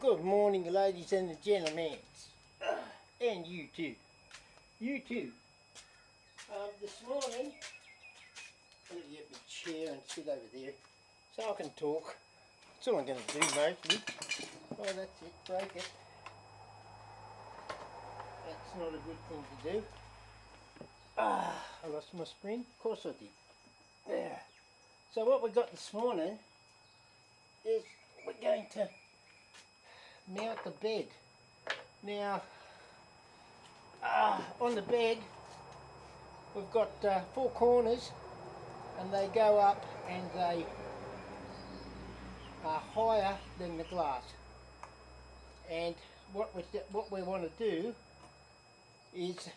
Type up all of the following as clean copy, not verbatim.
Good morning, ladies and gentlemen, and you too. You too. This morning, I'm going to get my chair and sit over there so I can talk. That's all I'm going to do mostly. Oh, that's it, break it. That's not a good thing to do. I lost my spring? Of course I did. There. So what we got this morning is we're going to mount the bed. Now, on the bed we've got 4 corners and they go up and they are higher than the glass, and what we want to do is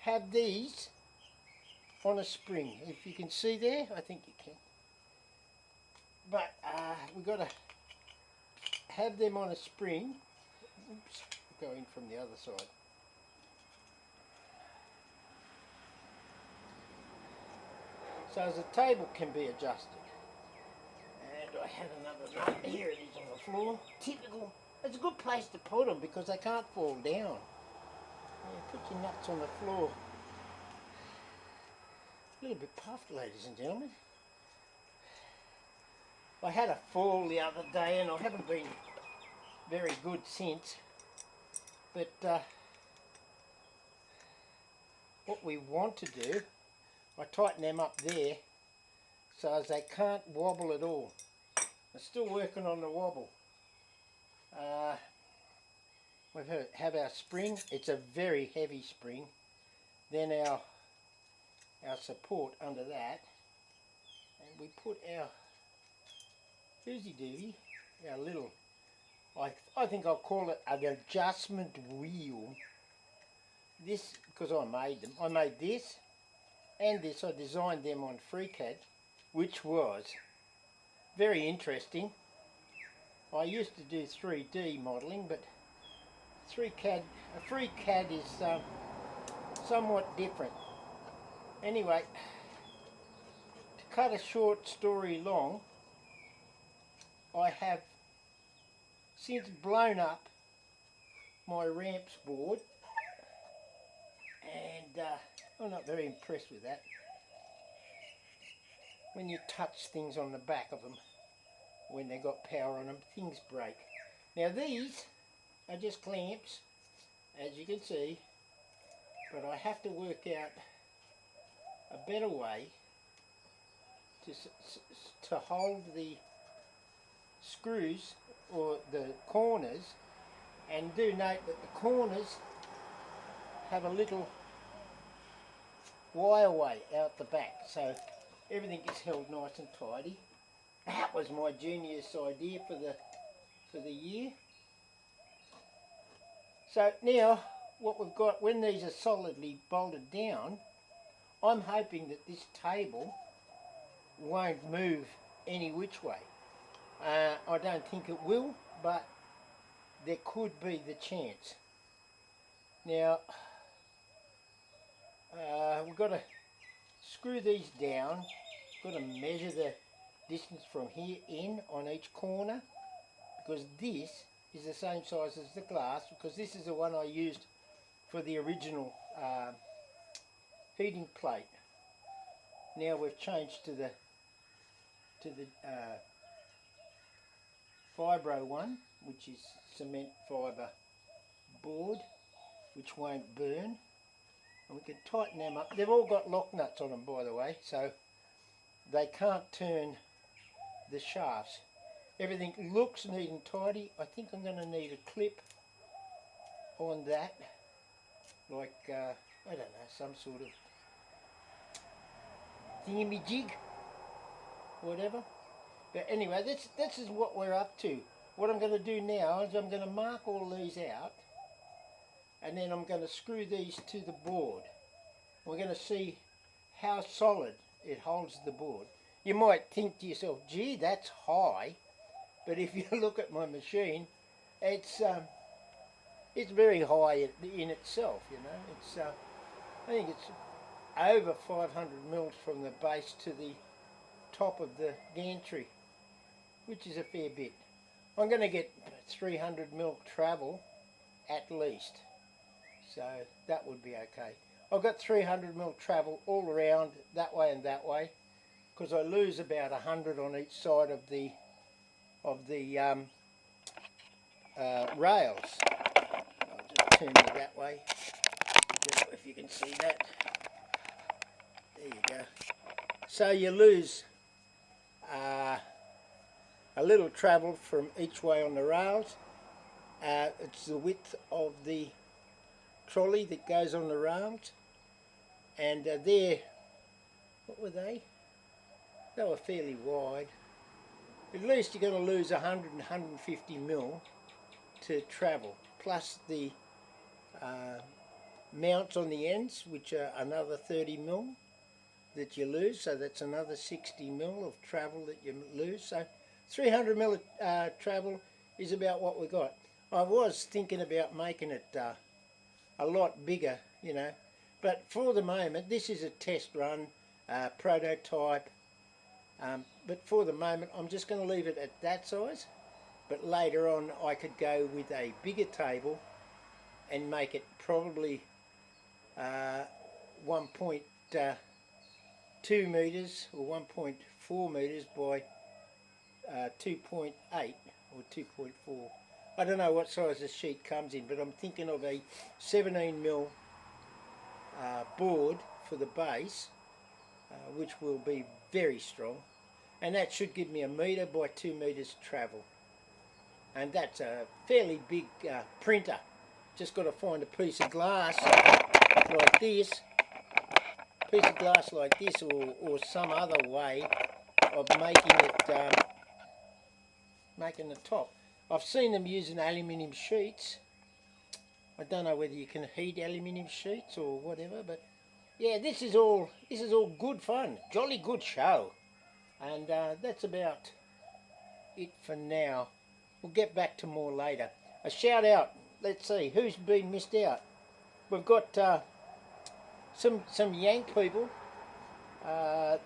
have these on a spring. If you can see there, I think you can, but we've got to have them on a spring. Oops, go in from the other side. So the table can be adjusted. And I have another nut. Here it is on the floor. Typical. It's a good place to put them because they can't fall down. Yeah, put your nuts on the floor. A little bit puffed, ladies and gentlemen. I had a fall the other day and I haven't been very good since. But what we want to do, I tighten them up there so as they can't wobble at all. I'm still working on the wobble. We have our spring. It's a very heavy spring. Then our support under that, and we put our doozy, our little, I think I'll call it an adjustment wheel. This, because I made them. I made this and this. I designed them on FreeCAD, which was very interesting. I used to do 3D modelling, but FreeCAD is somewhat different. Anyway, to cut a short story long, I have since blown up my ramps board, and I'm not very impressed with that. When you touch things on the back of them, when they've got power on them, things break. Now these are just clamps, as you can see, but I have to work out a better way to hold the screws or the corners, and do note that the corners have a little wireway out the back, so everything is held nice and tidy. That was my genius idea for the year. So now what we've got, when these are solidly bolted down, I'm hoping that this table won't move any which way. I don't think it will, but there could be the chance. Now we've got to screw these down. Got to measure the distance from here in on each corner, because this is the same size as the glass, because this is the one I used for the original heating plate. Now we've changed to the fibro one, which is cement fibre board, which won't burn, and we can tighten them up. They've all got lock nuts on them, by the way, so they can't turn the shafts. Everything looks neat and tidy. I think I'm going to need a clip on that, like I don't know, some sort of thingamajig, whatever. But anyway, this is what we're up to. What I'm going to do now is I'm going to mark all these out, and then I'm going to screw these to the board. We're going to see how solid it holds the board. You might think to yourself, gee, that's high, but if you look at my machine, it's very high in itself. You know, it's I think it's over 500 mils from the base to the top of the gantry, which is a fair bit. I'm going to get 300 mil travel at least, so that would be okay. I've got 300 mil travel all around that way and that way, because I lose about 100 on each side of the rails. I'll just turn you that way. Don't know if you can see that. There you go. So you lose a little travel from each way on the rails. It's the width of the trolley that goes on the rails, and they're, what were they? They were fairly wide. At least you're going to lose 100 and 150 mil to travel, plus the mounts on the ends, which are another 30 mil that you lose, so that's another 60 mil of travel that you lose. So 300 mil travel is about what we got. I was thinking about making it a lot bigger, you know, but for the moment this is a test run, prototype, but for the moment I'm just going to leave it at that size. But later on I could go with a bigger table and make it probably 1.2 metres or 1.4 metres by 2.8 or 2.4. I don't know what size the sheet comes in, but I'm thinking of a 17 mil board for the base, which will be very strong, and that should give me 1 metre by 2 metres travel, and that's a fairly big printer. Just got to find a piece of glass like this, or some other way of making it, making the top. I've seen them using aluminium sheets. I don't know whether you can heat aluminium sheets or whatever, but yeah, this is all good fun, jolly good show, and that's about it for now. We'll get back to more later. A shout out. Let's see who's been missed out. We've got some Yank people.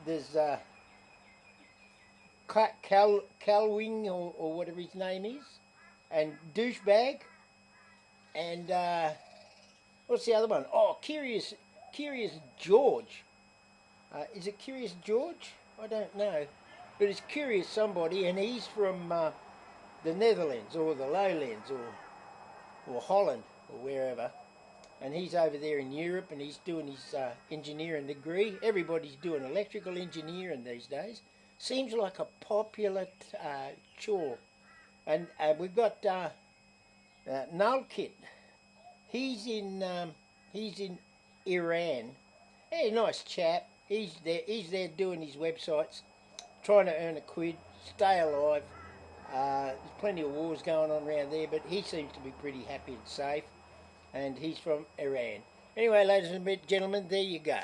There's Calwing or whatever his name is, and Douchebag, and what's the other one? Oh, Curious George. Is it Curious George? I don't know, but it's Curious somebody, and he's from the Netherlands or the Lowlands or Holland or wherever, and he's over there in Europe, and he's doing his engineering degree. Everybody's doing electrical engineering these days. Seems like a popular chore. And we've got Nulkit. He's in Iran. Hey, nice chap. He's there doing his websites, trying to earn a quid, stay alive. There's plenty of wars going on around there, but he seems to be pretty happy and safe. And he's from Iran. Anyway, ladies and gentlemen, there you go.